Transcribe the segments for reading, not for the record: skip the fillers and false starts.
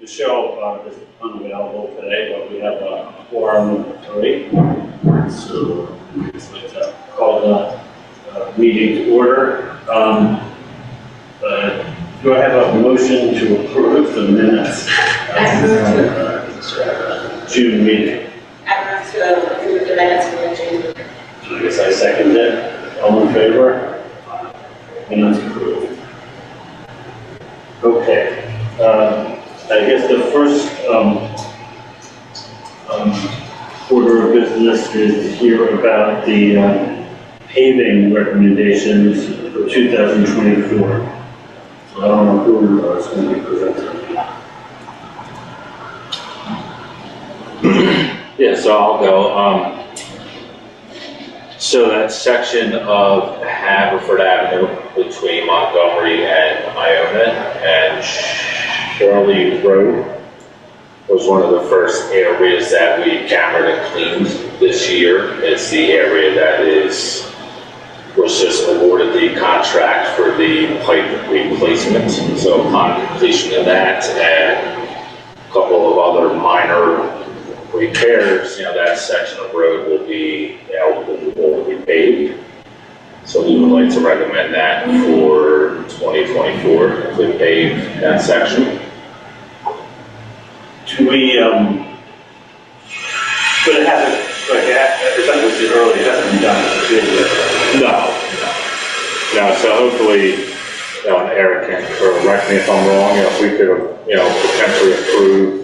Michelle is unavailable today, but we have a quorum of 3. So it's like to call the meeting to order. Do I have a motion to approve the minutes of June meeting? I move to approve the minutes from the June meeting. I guess I second it. All in favor? Minutes approved. Okay. I guess the first order of business is to hear about the paving recommendations for 2024. So I don't know who is going to be presenting. Yeah, so I'll go. So that section of Haverford Avenue between Montgomery and Iona and Shirley Road was one of the first areas that we cambered and cleaned this year. It's the area that was just awarded the contract for the pipe replacement. So upon completion of that and a couple of other minor repairs, that section of road will be paved. So we would like to recommend that for 2024 to pave that section. Do we, but it hasn't, it's like we said earlier, it hasn't been done. No, so hopefully, and Eric can correct me if I'm wrong, if we could, potentially approve,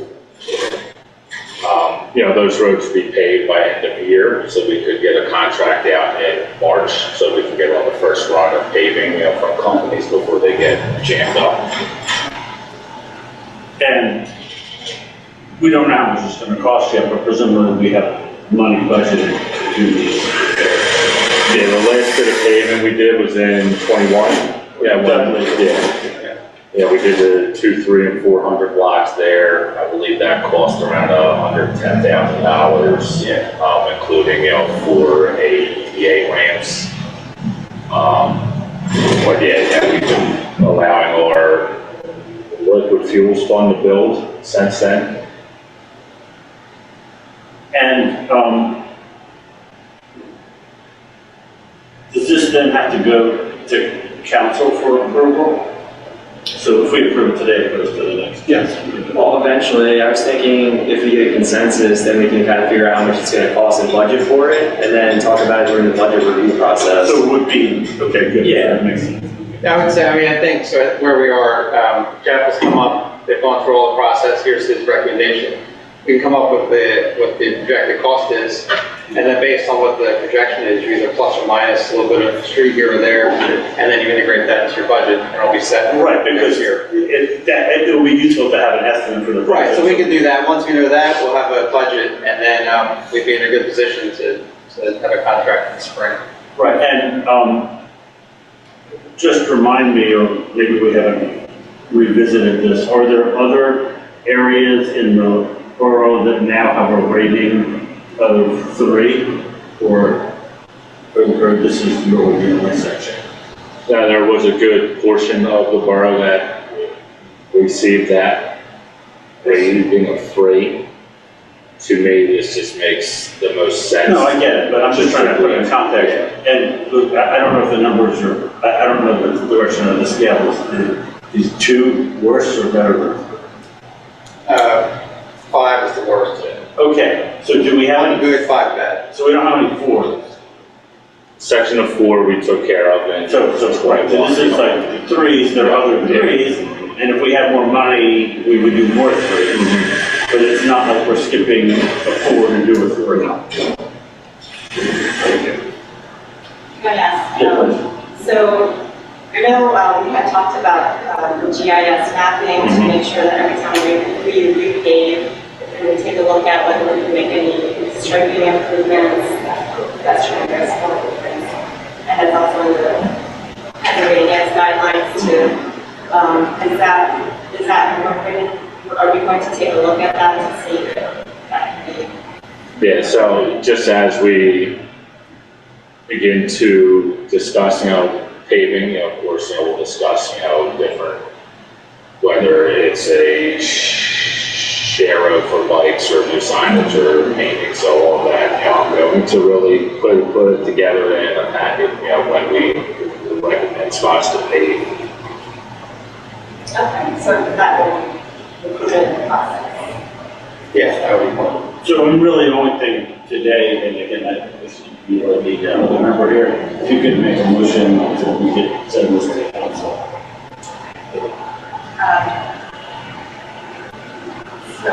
those roads to be paved by end of year, so we could get a contract out in March, so we can get on the first run of paving, from companies before they get jammed up. And we don't know how much it's going to cost yet, but presumably we have money budgeted to do these. Yeah, the last bit of paving we did was in 21. Yeah, we did the 200, 300, and 400 blocks there. I believe that cost around $110,000. Including 4 ADA ramps. But we've been allowing our liquid fuels fund to build since then. And does this then have to go to council for approval? So if we approve it today, it goes to the next. Yes. Well, eventually, I was thinking if we get a consensus, then we can kind of figure out how much it's going to cost and budget for it, and then talk about it during the budget review process. So it would be, okay, good. Yeah. That makes sense. I would say, I think so where we are, Jeff has come up, they've gone through all the process, here's his recommendation. We can come up with what the projected cost is, and then based on what the projection is, you either plus or minus a little bit of street here or there, and then you integrate that into your budget, and it'll be set. Right, because it will be useful to have an estimate for the project. Right, so we can do that. Once we know that, we'll have a budget, and then we'd be in a good position to have a contract in the spring. Right, and just remind me, or maybe we haven't revisited this, are there other areas in the borough that now have a rating of 3, or this is the only section? Yeah, there was a good portion of the borough that received that rating of 3. To me, this just makes the most sense. No, I get it, but I'm just trying to put it in context. Yeah. And look, I don't know if the numbers are, I don't know the direction of the scale. Is 2 worse or better? 5 is the worst. Okay, so do we have 1 any? good, 5 bad. So we don't have any 4s. Section of 4 we took care of, and So this is like 3s, there are other 3s, and if we had more money, we would do more 3s. But it's not like we're skipping a 4 and do a 3. No. Thank you. Yes. Yeah, please. So I know we had talked about the GIS mapping to make sure that every time we repave, we take a look at whether we can make any striping improvements, pedestrian improvements, and that's also in the rating guidelines too. Is that incorporated? Are we going to take a look at that to see if that can be? yeah, so just as we begin to discuss, paving, of course, we'll discuss, different, whether it's a share of for bikes or new signage or painting, so all of that, I'm going to really put it together in a packet, when we recommend spots to pave. Okay, so that will include in the process. Yeah, that would be fun. So really the only thing today, and again, this would be the number here, if you could make a motion so we could send this to the council. So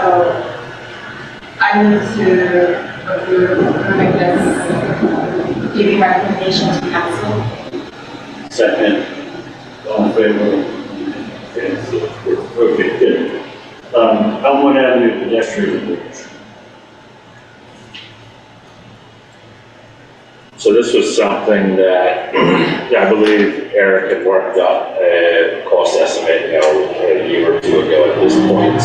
I need to approve approving this, giving recommendation to council. Second, all in favor? Okay, good. Elmwood Avenue pedestrian bridge. So this was something that I believe Eric had worked up a cost estimate, a year or two ago at this point.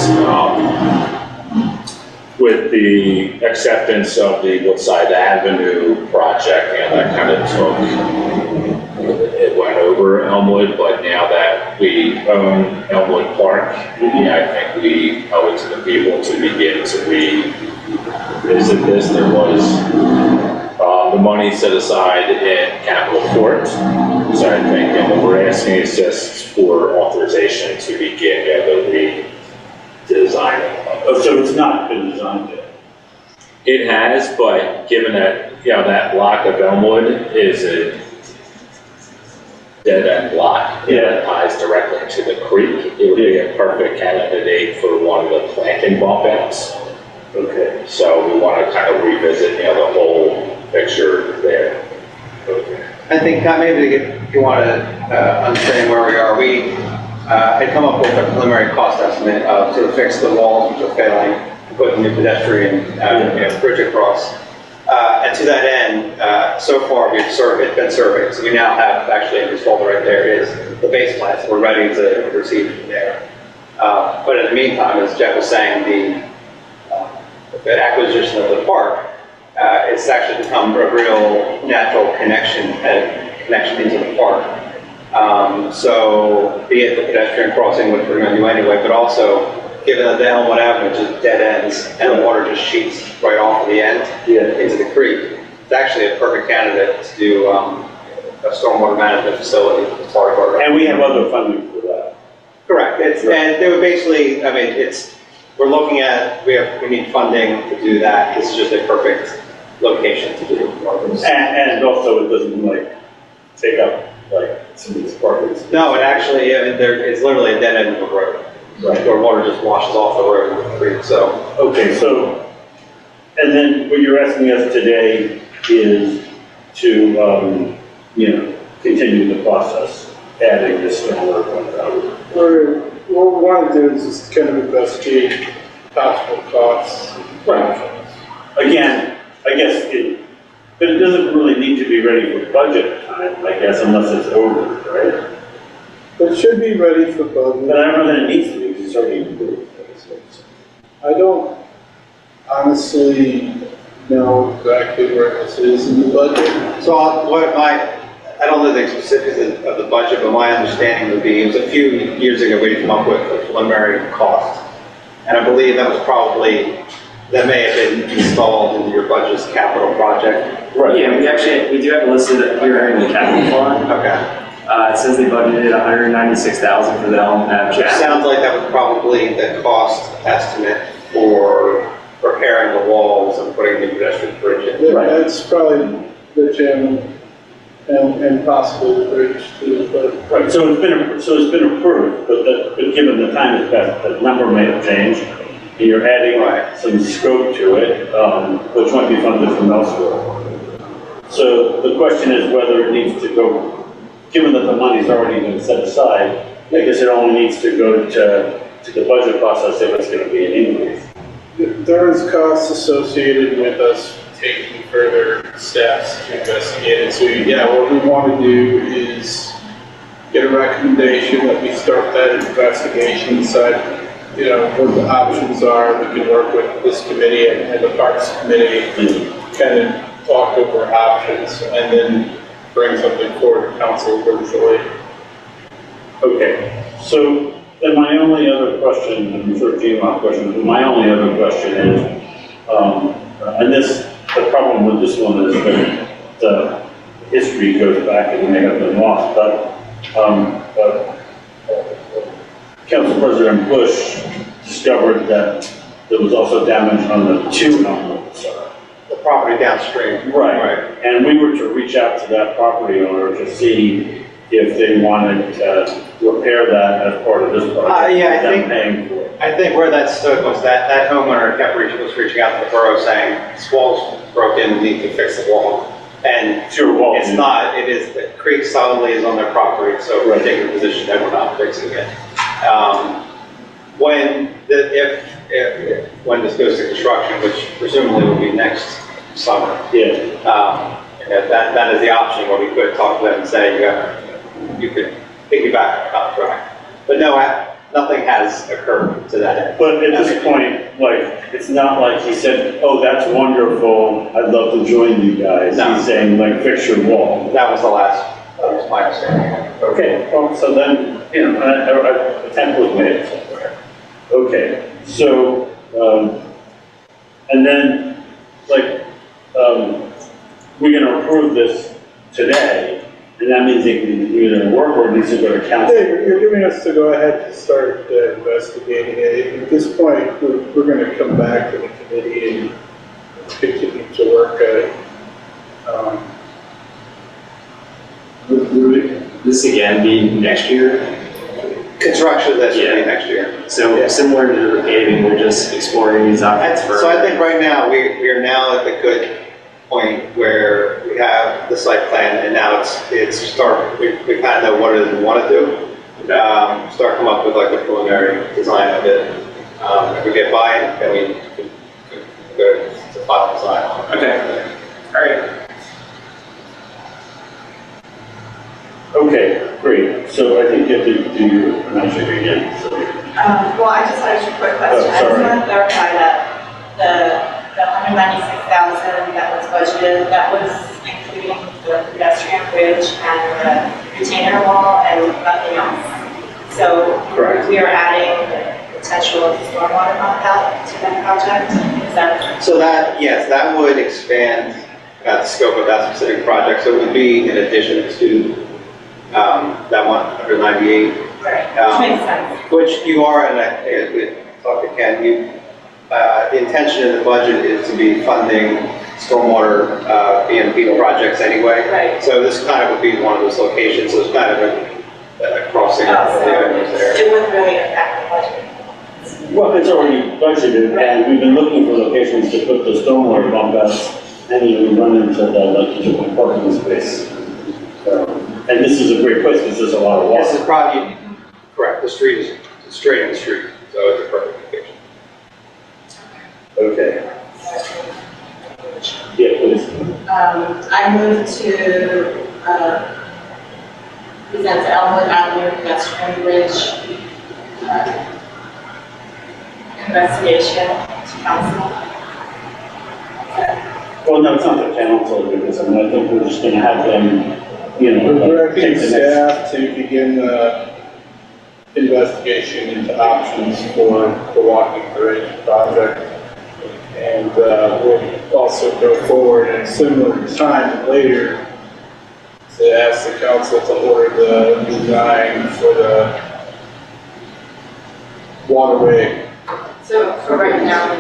With the acceptance of the Woodside Avenue project, that kind of it went over Elmwood, but now that we own Elmwood Park, I think we owe it to the people to begin to revisit this. There was the money set aside in capital court, so I think, and what we're asking is just for authorization to begin the redesigning. Oh, so it's not been designed yet? It has, but given that, that block of Elmwood is a dead-end block, that ties directly into the creek, it would be a perfect candidate for one of the planting bump outs. Okay. So we want to kind of revisit, the whole picture there. Okay. I think maybe if you want to understand where we are, we had come up with a preliminary cost estimate to fix the walls which are failing, put a new pedestrian bridge across. And to that end, so far it's been surveyed, so we now have actually in this folder right there is the base plan, so we're ready to proceed from there. But in the meantime, as Jeff was saying, the acquisition of the park, it's actually become a real natural connection into the park. So be it the pedestrian crossing, which we're going to do anyway, but also given that the Elmwood Avenue just dead ends and the water just sheets right off of the end into the creek, it's actually a perfect candidate to do a stormwater management facility as part of our. And we have other funding for that. Correct. And they would basically, we're looking at, we need funding to do that. This is just a perfect location to do. And also it doesn't take up some of these apartments. No, it actually, it's literally a dead end of a road. Right. Where water just washes off the road with the creek, so. Okay, so, and then what you're asking us today is to, continue the process, adding this stormwater fund. What we want to do is just kind of investigate possible costs. Right. Again, I guess but it doesn't really need to be ready for budget time, I guess, unless it's over, right? It should be ready for budget. But I don't know that it needs to be, because it's already approved. I don't honestly know exactly where this is in the budget. So I don't know the specifics of the budget, but my understanding would be, it was a few years ago, we had come up with a preliminary cost. And I believe that may have been installed into your budget's capital project. Right. Yeah, we do have it listed here in the capital fund. Okay. It says they budgeted $196,000 for the Elm Ave Which sounds like that was probably the cost estimate for repairing the walls and putting the pedestrian bridge in. Right. That's probably the gym and possibly the bridge too, but. Right, so it's been approved, but given the time has passed, the number may have changed. And you're adding some scope to it, which might be funded from elsewhere. So the question is whether it needs to go, given that the money's already been set aside, I guess it only needs to go to the budget process if it's going to be an increase. There is costs associated with us taking further steps to investigate it. So yeah, what we want to do is get a recommendation that we start that investigation, decide, what the options are. We can work with this committee and the Parks Committee, kind of talk over options, and then bring something forward to council virtually. Okay, so then my only other question, I'm sure Gene will have questions, but my only other question is, and the problem with this one is that the history goes back and may have been lost, but, Council President Bush discovered that there was also damage on the two outlets. The property downstream. Right, and we were to reach out to that property owner to see if they wanted to repair that as part of this project. Yeah, I without think- paying for it. I think where that stood was that homeowner was reaching out to the borough saying, this wall's broken, we need to fix the wall. And It's your wall. it's not, it is, the creek solidly is on their property, so we're taking the position that we're not fixing it. When this goes to construction, which presumably will be next summer, Yeah, that is the option where we could talk to them and say, you could piggyback the contract. But no, nothing has occurred to that end. but at this point, like, it's not like he said, oh, that's wonderful, I'd love to join you guys. No. He's saying, like, fix your wall. That was my understanding. Okay, well, so then, a attempt was made somewhere. Okay, so, and then, like, we're gonna approve this today, and that means it can either work or it needs to go to council. You're giving us to go ahead and start investigating it. At this point, we're gonna come back to the committee and continue to work at it. Would this again be next year? Construction, that should Yeah. be next year. So Yeah. similar to the paving, we're just exploring these options further. So I think right now, we are now at the good point where we have the site plan and now we kind of know what it is we want to do. Start come up with like a preliminary design of it. If we get by, then we can go to final design. Okay. All right. Okay, great, so I think you have to do your announcement again, so. Well, I just had a quick question. Oh, I just sorry. want to clarify that the 196,000 that was budgeted, that was including the pedestrian bridge and the retaining wall and nothing else. So Correct. we are adding potential stormwater pump out to that project. Is that So that, yes, that would expand the scope of that specific project. So it would be in addition to that 198. right? Which makes sense. Which you are, and we talked to Ken, the intention in the budget is to be funding stormwater BMP projects anyway. Right. So this kind of would be one of those locations, so it's kind of a crossing of the avenues there. It wouldn't really impact the budget. Well, it's already budgeted, and we've been looking for locations to put the stormwater pump outs, and we run into the, like, parking space. And this is a great place, because there's a lot of This is water. probably, correct, the street is straight in the street, so it's a perfect location. Okay. Yeah, please. I move to present the Elmwood Avenue pedestrian bridge investigation to council. Well, no, it's not the council, because I think we're just gonna have them, We're like, directing take the next. staff to begin the investigation into options for the walking bridge project. And we'll also go forward at a similar time later to ask the council to order the design for the waterway. So for right now,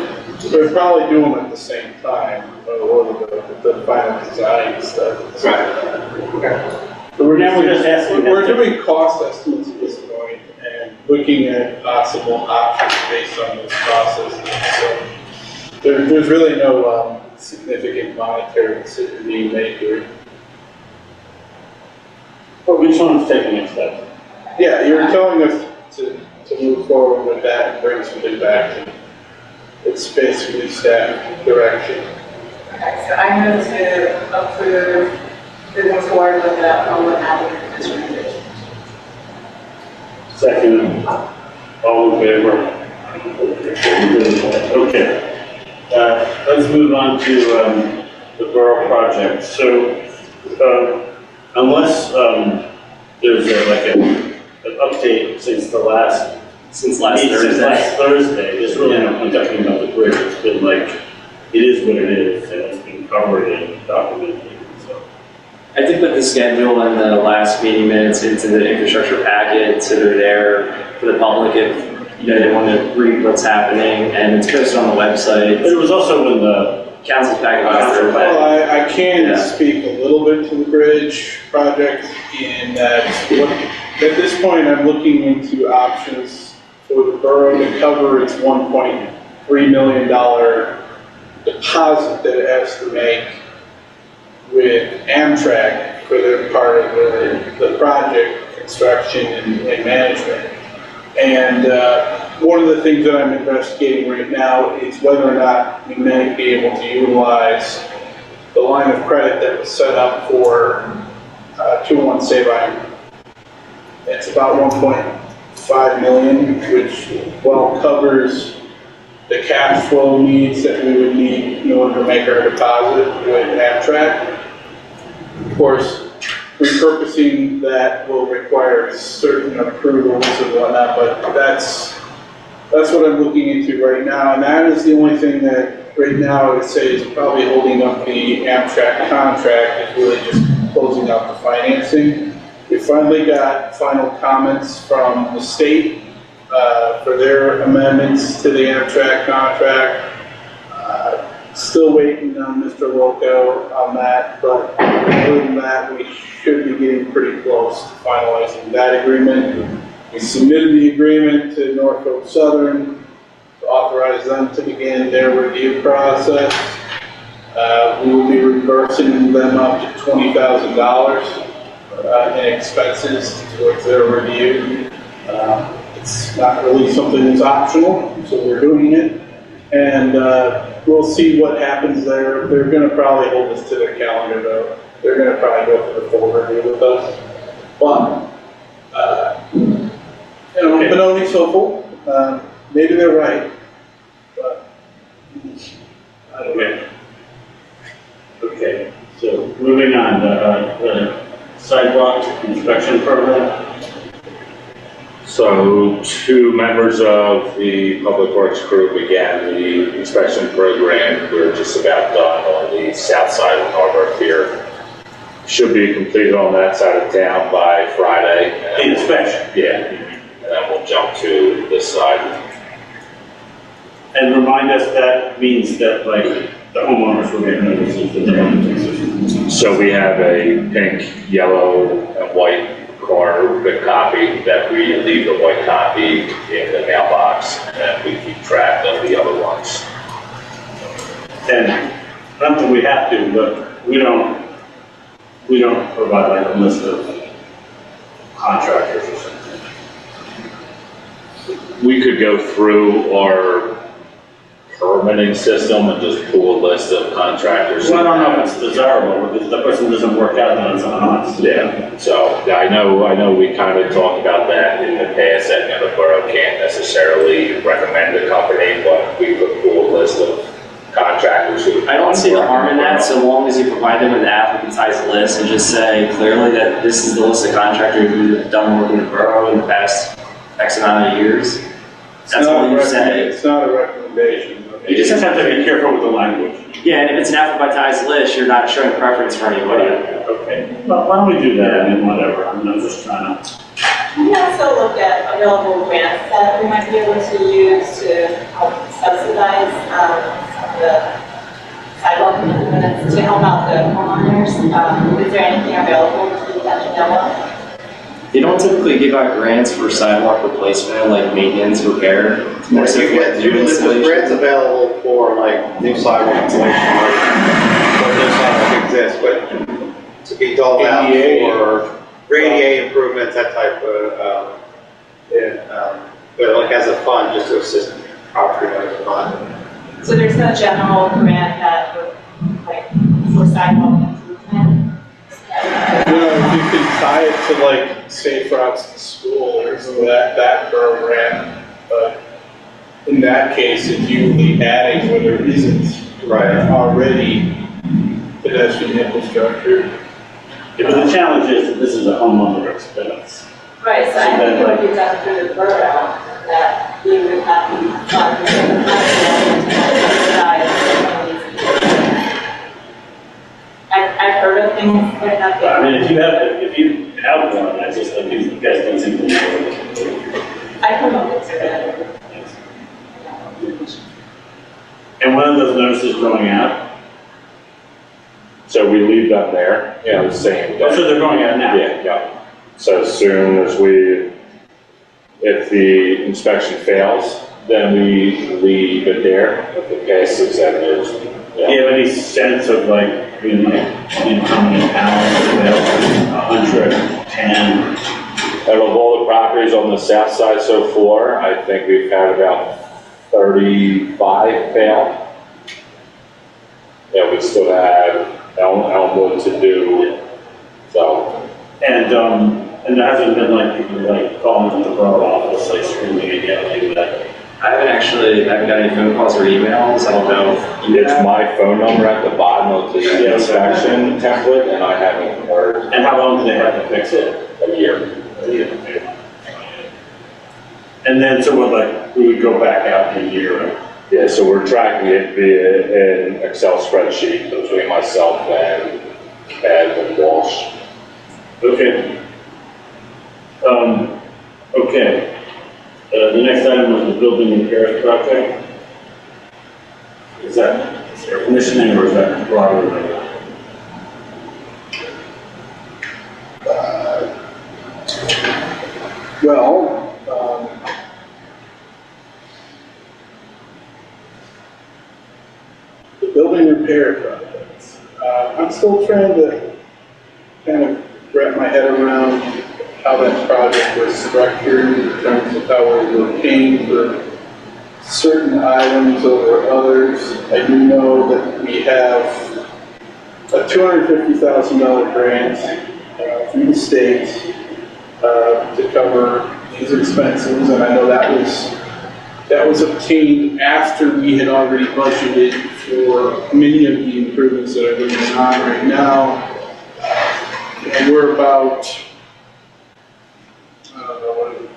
We're probably doing them at the same time, order the final design and stuff. But Now we're just asking them We're to- doing cost estimates at this point and looking at possible options based on this process. So there's really no significant monetary decision being made here. Well, we just want to take the next step. Yeah, you're telling us to move forward with that and bring something back. And it's basically staff direction. okay, so I move to approve moving forward with the Elmwood Avenue pedestrian bridge. Second, all in favor? Okay. Let's move on to the borough project. So, unless there's like an update since the last Since last Since Thursday. last Thursday, there's really no point talking about the bridge, it's been like, it is what it is, and it's been covered and documented, so. I did put the schedule and the last meeting minutes into the infrastructure packet, so they're there for the public if, they want to read what's happening, and it's posted on the But website. it was also in the, Council's packet. Council Well, I can Yeah. speak a little bit to the bridge project in that, at this point, I'm looking into options for the borough to cover its $1.3 million deposit that it has to make with Amtrak for their part of the project, construction and management. And one of the things that I'm investigating right now is whether or not we may be able to utilize the line of credit that was set up for 201 Sabine. It's about 1.5 million, which well covers the cash flow needs that we would need in order to make our deposit with Amtrak. Of course, repurposing that will require certain approvals and whatnot, but that's what I'm looking into right now, and that is the only thing that right now I would say is probably holding up the Amtrak contract, is really just closing out the financing. We finally got final comments from the state for their amendments to the Amtrak contract. Still waiting on Mr. Wilco on that, but other than that, we should be getting pretty close to finalizing that agreement. We submitted the agreement to Norfolk Southern to authorize them to begin their review process. We will be reimbursing them up to $20,000 in expenses towards their review. It's not really something that's optional, so we're doing it. And we'll see what happens there. They're gonna probably hold us to their calendar though. They're gonna probably go for the full review with us. But, Benoni's hopeful. Maybe they're right, but I don't know. okay, so moving on, the sidewalk inspection program. So 2 members of the Public Works crew began the inspection program. We're just about done on the south side of Norberth here. Should be completed on that side of town by Friday. The inspection. Yeah, and then we'll jump to this side. And remind us, that means that like the homeowners will get notices that they have to fix it. So we have a pink, yellow, and white carbon copy that we leave the white copy in the mailbox, and we keep track of the other ones. And not that we have to, but we don't provide like a list of contractors or something. We could go through our permitting system and just pull a list of contractors. Well, I don't know if it's desirable, because the person doesn't work out, then it's on us. Yeah, so yeah, I know we kind of talked about that in the past, that the borough can't necessarily recommend a company, but we could pull a list of contractors who. I don't see the harm in that, so long as you provide them with the applicantized list and just say clearly that this is the list of contractors who've done work in the borough in the past X amount of years. That's all you say. It's not a recommendation. You just have to be careful with the language. Yeah, and if it's an alphabetized list, you're not showing preference for anybody. Okay, well, why don't we do that, I mean, whatever, I'm just trying to. We also looked at available grants that we might be able to use to help subsidize the sidewalk improvements to help out the homeowners. Is there anything available to that you know of? They don't typically give out grants for sidewalk replacement, like maintenance, repair. It's more so for There's new installation. grants available for like new sidewalk installation, or new sidewalk exists, but to be doled out ADA. for ADA improvements, that type of, but like as a fund, just to assist property owners fund. So there's no general grant that would, like, for sidewalk improvement? You know, if you could tie it to like safe routes to school or some of that program, but in that case, it's usually adding where there isn't already pedestrian infrastructure. Yeah, but the challenge is that this is a homeowner expense. Right, so I think it would be done through the borough. that you would have I've heard of things like that. I mean, if you have one, I just, like, you guys don't seem to know. I promote it to them. And when are those notices going out? So we leave them there, you know, the same Oh, so day. they're going out now? Yeah. So as soon as if the inspection fails, then we leave it there. If it passes, then there's, Do you have any sense of like, you know, how many panels, 110? out of all the properties on the south side so far, I think we've had about 35 fail. Yeah, we still have Elmwood to do, so. And there hasn't been like people like calling the borough office, like screaming at you, like that. I haven't got any phone calls or emails, I don't know if you It's have. my phone number at the bottom of the inspection template, and I haven't heard And how long do they have to fix it? a year. And then, so what, like, we would go back out in a year. Yeah, so we're tracking it via an Excel spreadsheet between myself and Walsh. Okay. Okay. The next item was the building repairs project. Is that air conditioning or is that broader than that? Well, the building repair projects. I'm still trying to kind of wrap my head around how that project was structured in terms of how we were paying for certain items over others. I do know that we have a $250,000 grant from the state to cover these expenses, and I know that was obtained after we had already budgeted for many of the improvements that are going on right now. And we're about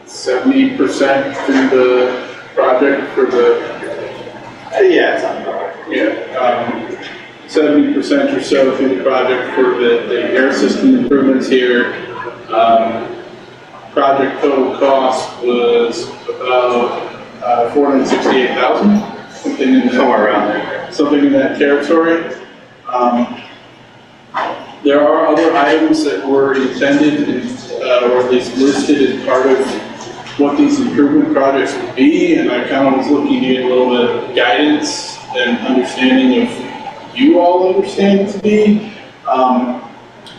70% through the project for the Yeah, it's not right. 70% or so through the project for the air system improvements here. Project total cost was about $468,000, something in Somewhere around there. something in that territory. There are other items that were intended or at least listed as part of what these improvement projects would be, and I kind of was looking to get a little bit of guidance and understanding of you all understand it to be.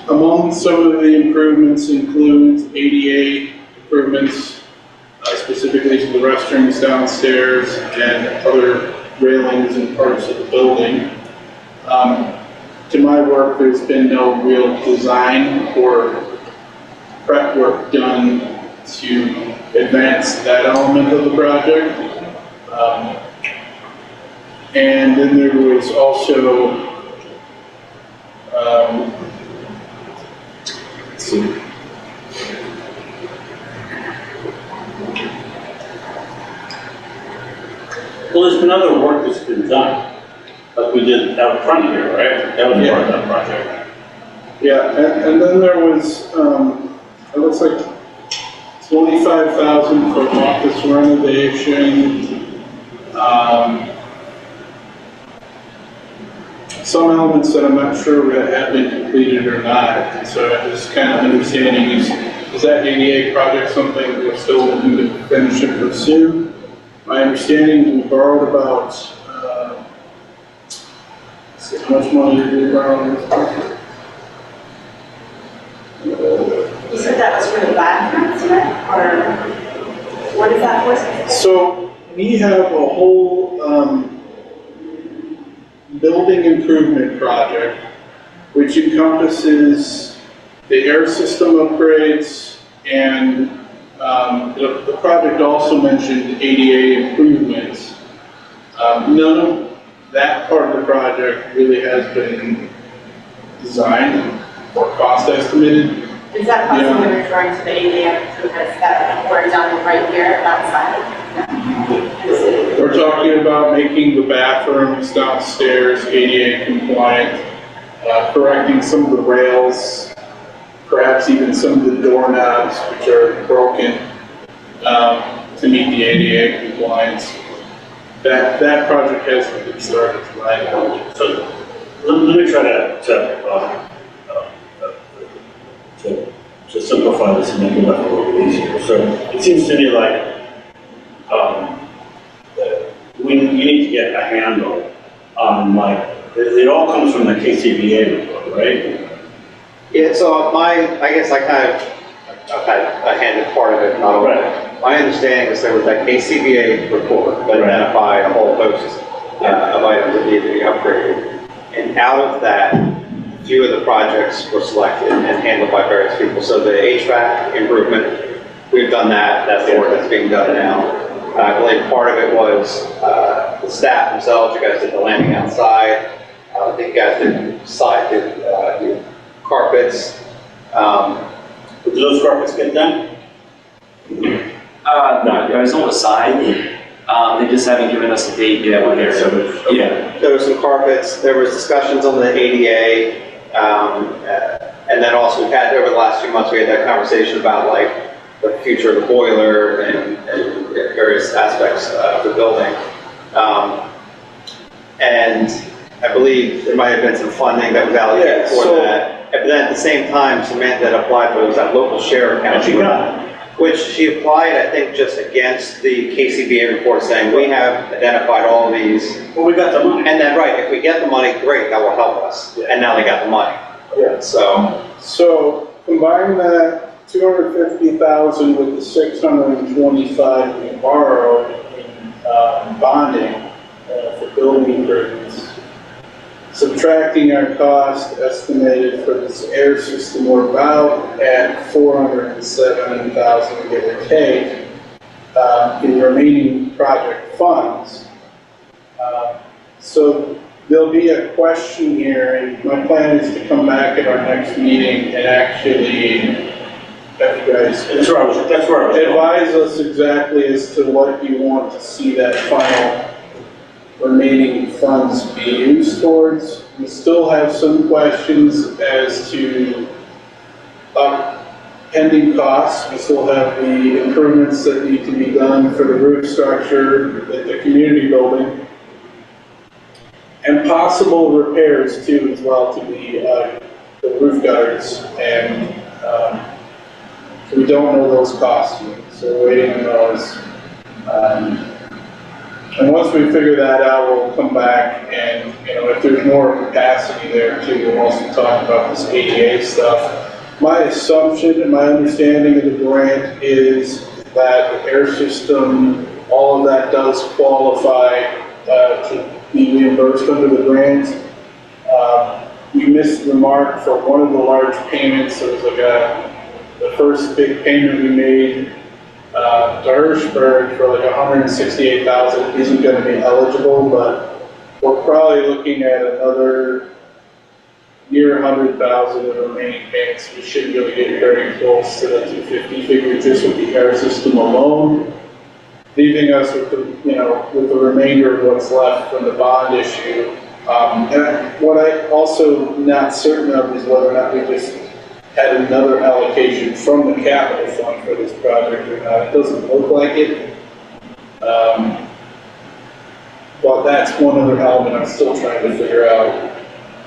Among some of the improvements includes ADA improvements, specifically to the restrooms downstairs and other railings and parts of the building. To my work, there's been no real design or prep work done to advance that element of the project. And then there was also, let's see. Well, there's been other work that's been done, like we did out front here, right? That was part of that project. Yeah, and then there was, it looks like 25,000 for office renovation. Some elements that I'm not sure that have been completed or not, so I'm just kind of understanding is that ADA project something that we're still looking to finish and pursue? My understanding, we borrowed about, let's see, how much money did we borrow on this project? You said that was for the bathrooms, right? Or what is that for? So we have a whole building improvement project, which encompasses the air system upgrades, and the project also mentioned ADA improvements. None of that part of the project really has been designed or cost estimated. Is that possibly referring to the ADA improvements that were done right here outside? We're talking about making the bathrooms downstairs ADA compliant, correcting some of the rails, perhaps even some of the doorknobs which are broken, to meet the ADA compliance. That project hasn't been started to my knowledge. So let me try to simplify this and make it a little easier. So it seems to me like you need to get a handle on like, it all comes from the KCBA report, right? Yeah, so I guess I handed part of it, not all of it. My understanding is there was that KCBA report that identified a whole host of items that needed to be upgraded. And out of that, a few of the projects were selected and handled by various people. So the HVAC improvement, we've done that. That's the work that's being done now. I believe part of it was the staff themselves. You guys did the landing outside. I think you guys did carpets. Did those carpets get done? No, it was on the side. They just haven't given us a date yet. Yeah. There was some carpets. There was discussions on the ADA. And then also we've had, over the last few months, we had that conversation about like the future of the boiler and various aspects of the building. And I believe there might have been some funding that was allocated for that. But then at the same time, Samantha had applied for, it was that local share account. She got it. Which she applied, I think, just against the KCBA report saying, we have identified all of these. Well, we got the money. And then, right, if we get the money, great, that will help us. And now they got the money. Yeah. So combine that 250,000 with the 625 we borrowed in bonding for building improvements. Subtracting our cost estimated for this air system, we're about at 407,000, give or take, in remaining project funds. So there'll be a question here, and my plan is to come back at our next meeting and actually have you guys That's where I was going. advise us exactly as to what you want to see that final remaining funds be used towards. We still have some questions as to pending costs. We still have the improvements that need to be done for the roof structure at the community building. And possible repairs too as well to the roof gutters. And we don't know those costs yet, so we're waiting on those. And once we figure that out, we'll come back and, if there's more capacity there too, we'll also talk about this ADA stuff. My assumption and my understanding of the grant is that the air system, all of that does qualify to be reimbursed under the grant. We missed the mark for one of the large payments. It was like the first big payment we made to Hirschberg for like $168,000 isn't going to be eligible, but we're probably looking at another near $100,000 in remaining payments. We should really get very close to the 250 figure just with the air system alone, leaving us with with the remainder of what's left from the bond issue. And what I also not certain of is whether or not we just had another allocation from the capital fund for this project or not. It doesn't look like it. But that's one other element I'm still trying to figure out,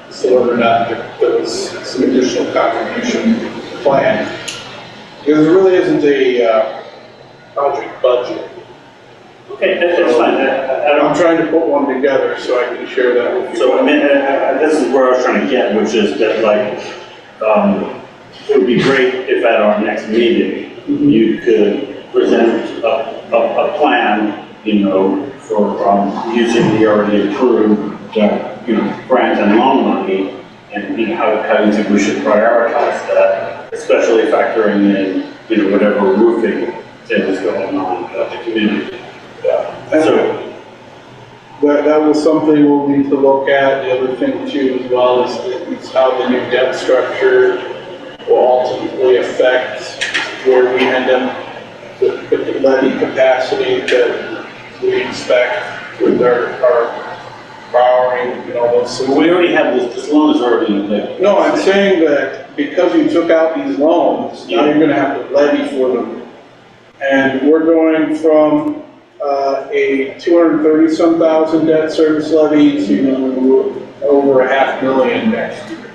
so whether or not there was some additional contribution planned. Because there really isn't a project budget. Okay, that's fine. I'm trying to put one together so I can share that with you. So, I mean, this is where I was trying to get, which is that, like, it would be great if at our next meeting, you could present a plan, for using the already approved, grant and loan money, and, how do you think we should prioritize that, especially factoring in, whatever roofing thing is going on at the community. So, that was something we'll need to look at. The other thing too as well is how the new debt structure will ultimately affect where we end up with the levy capacity that we expect with our powering and all those. So we already have this loan is already in there. No, I'm saying that because you took out these loans, now you're gonna have to levy for them. And we're going from, a 230-some thousand debt service levy to over $500,000 next year.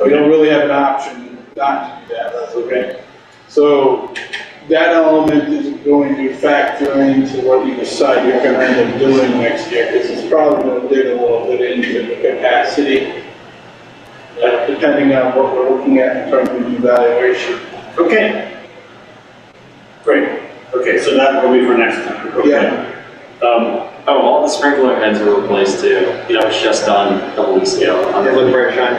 We don't really have an option not to do that, that's okay. So that element is going to factor into what you decide you're gonna end up doing next year, because it's probably gonna dig a little bit into the capacity, depending on what we're looking at in terms of evaluation. Okay. Great. Okay, so that will be for next time. Okay. Yeah. Oh, all the sprinkler heads were replaced too. That was just done a couple weeks ago. It looked very shiny.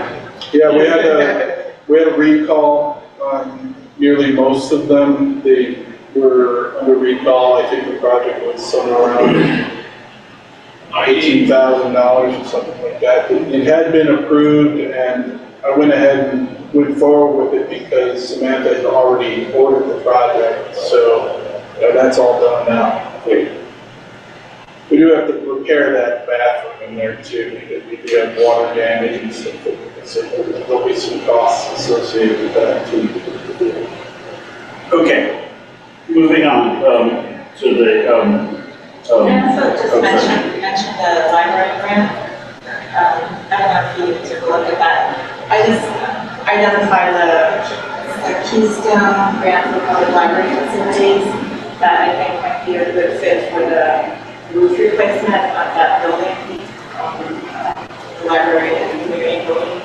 Yeah, we had a recall on nearly most of them. They were under recall. I think the project was somewhere around $18,000 or something like that. It had been approved, and I went ahead and went forward with it because Samantha had already ordered the project. So that's all done now. We do have to repair that bathroom in there too, because we do have water damage and stuff. So there'll be some costs associated with that too. Okay. Moving on, to the, And also just okay. mention the library grant. I don't know if you took a look at that. I just identified the Keystone grant for public library facilities that I think might be a good fit for the roof replacement of that building, the library and community building.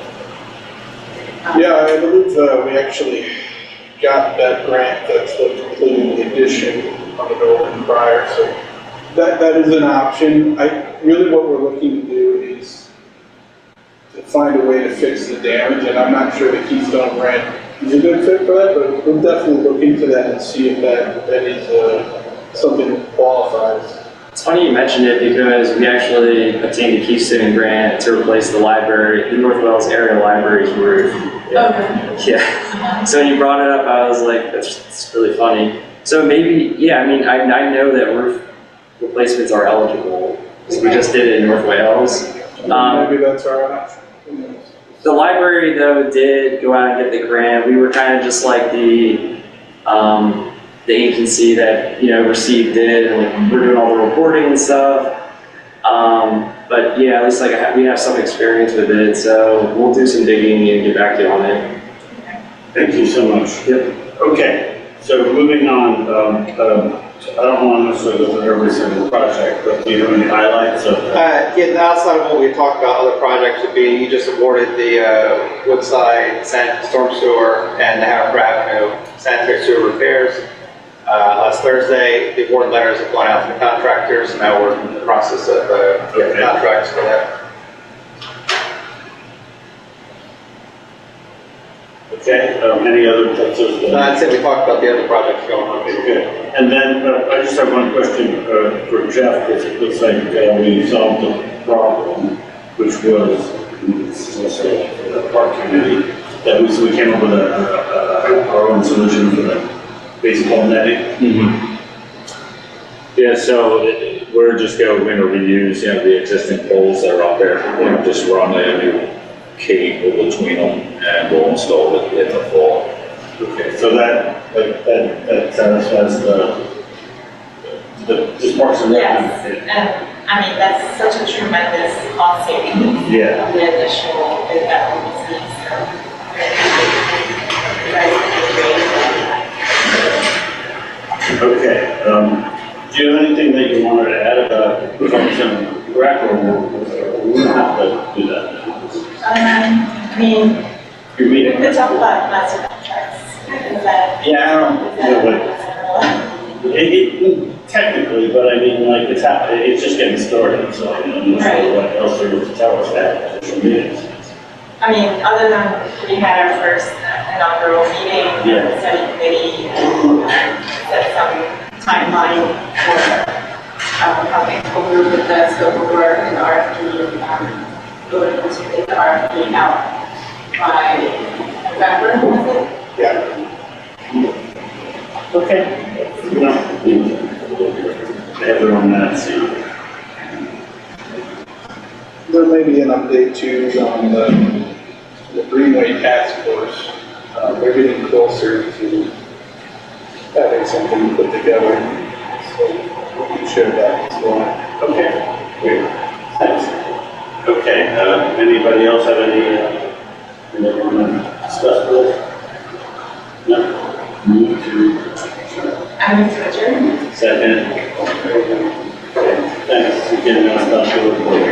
Yeah, I believe we actually got that grant that's including the addition on the building prior, so that is an option. Really what we're looking to do is to find a way to fix the damage, and I'm not sure the Keystone grant is a good fit for that, but we'll definitely look into that and see if that is something that qualifies. It's funny you mentioned it because we actually obtained a Keystone grant to replace the library, the North Wales area library's roof. Yeah. So when you brought it up, I was like, that's really funny. So maybe, yeah, I mean, I know that roof replacements are eligible because we just did it in North Wales. Maybe that's our option. The library though did go out and get the grant. We were kind of just like the agency that, received it, and we're doing all the reporting and stuff. But yeah, at least we have some experience with it, so we'll do some digging and get back to you on it. thank you so much. Yep. Okay, so moving on, I don't want to necessarily go through every single project, but do you have any highlights of? Yeah, outside of what we talked about, other projects would be, you just awarded the Woodside Storm Sewer and the Howard Avenue sanitary sewer repairs. Last Thursday, the award letters have gone out to the contractors, and now we're in the process of getting contracts for that. Okay, any other types of? I'd say we talked about the other projects going on. Okay, good. And then I just have one question for Jeff, because it looks like we solved the problem, which was the park committee, that we came up with our own solution for the baseball netting. Yeah, so we're just going to reuse, the existing poles that are out there, just run a new cable between them, and we'll install it in the fall. Okay, so that satisfies the Parks and Rec. Yes, and I mean, that's such a tremendous cost saving. Yeah. The additional bid that we see, so. You guys did great. Okay, do you have anything that you wanted to add about Parks and Rec, or we don't have to do that? I mean, Your we meeting? could talk about master contracts. Is that? Yeah, I don't know, but technically, but I mean, like, it's just getting started, so I'm not sure what else there is to tell us that official meetings. I mean, other than we had our first inaugural meeting, Yeah. the study committee set some timeline for how things will move with the scope of work and RFP, going to get the RFP out by November, was it? Yeah. Okay. They have their own minutes. soon. There may be an update too on the Greenway Task Force. They're getting closer to having something put together, so we can share that as well. Okay, great, thanks. Okay, anybody else have any, they want to discuss with us? No? Move to I move to adjourn. second. Okay, thanks, again, Dr.